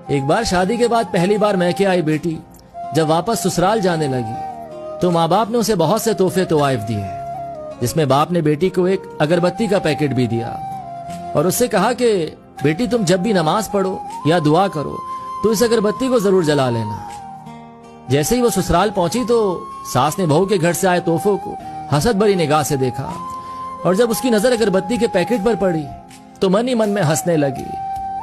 ایک بار شادی کے بعد پہلی بار میکے آئی بیٹی جب واپس سسرال جانے لگی تو ماں باپ نے اسے بہت سے تحفے طوائف دیے، جس میں باپ نے بیٹی کو ایک اگربتی کا پیکٹ بھی دیا اور اس سے کہا کہ بیٹی تم جب بھی نماز پڑھو یا دعا کرو تو اس اگربتی کو ضرور جلا لینا۔ جیسے ہی وہ سسرال پہنچی تو ساس نے بہو کے گھر سے آئے تحفوں کو حسد بھری نگاہ سے دیکھا، اور جب اس کی نظر اگربتی کے پیکٹ پر پڑی تو من ہی من میں ہنسنے لگی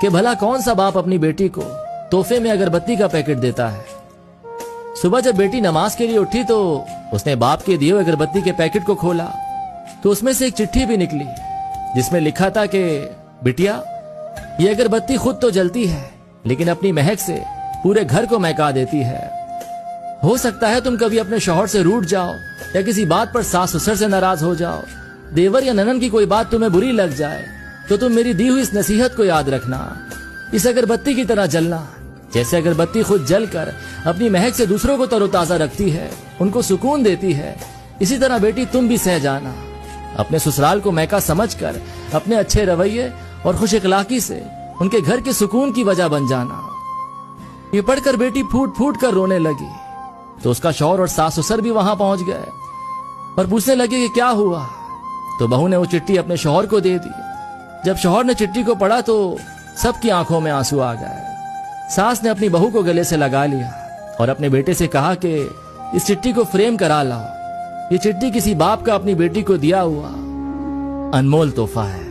کہ بھلا کون سا باپ اپنی بیٹی کو تحفے میں اگربتی کا پیکٹ دیتا ہے۔ صبح جب بیٹی نماز کے لیے اٹھی تو اس نے باپ کے دیے اگربتی کے پیکٹ کو کھولا تو اس میں سے ایک چٹھی بھی نکلی جس میں لکھا تھا کہ بیٹیا، یہ اگربتی خود تو جلتی ہے لیکن اپنی مہک سے پورے گھر کو مہکا دیتی ہے۔ ہو سکتا ہے تم کبھی اپنے شوہر سے روٹھ جاؤ یا کسی بات پر ساس سسر سے ناراض ہو جاؤ، دیور یا ننن کی کوئی بات تمہیں بری لگ جائے تو تم میری دی ہوئی اس نصیحت کو یاد رکھنا، اس اگربتی کی طرح جلنا۔ جیسے اگربتی خود جل کر اپنی مہک سے دوسروں کو تر و تازہ رکھتی ہے، ان کو سکون دیتی ہے، اسی طرح بیٹی تم بھی سہ جانا، اپنے سسرال کو میکا سمجھ کر اپنے اچھے رویے اور خوش اخلاقی سے ان کے گھر کے سکون کی وجہ بن جانا۔ یہ پڑھ کر بیٹی پھوٹ پھوٹ کر رونے لگی تو اس کا شوہر اور ساس سسر بھی وہاں پہنچ گئے اور پوچھنے لگے کہ کیا ہوا، تو بہو نے وہ چٹھی اپنے شوہر کو دے دی۔ جب شوہر نے چٹھی کو پڑھا تو سب کی آنکھوں میں آنسو آ گئے۔ ساس نے اپنی بہو کو گلے سے لگا لیا اور اپنے بیٹے سے کہا کہ اس چٹھی کو فریم کرا لاؤ، یہ چٹھی کسی باپ کا اپنی بیٹی کو دیا ہوا انمول تحفہ ہے۔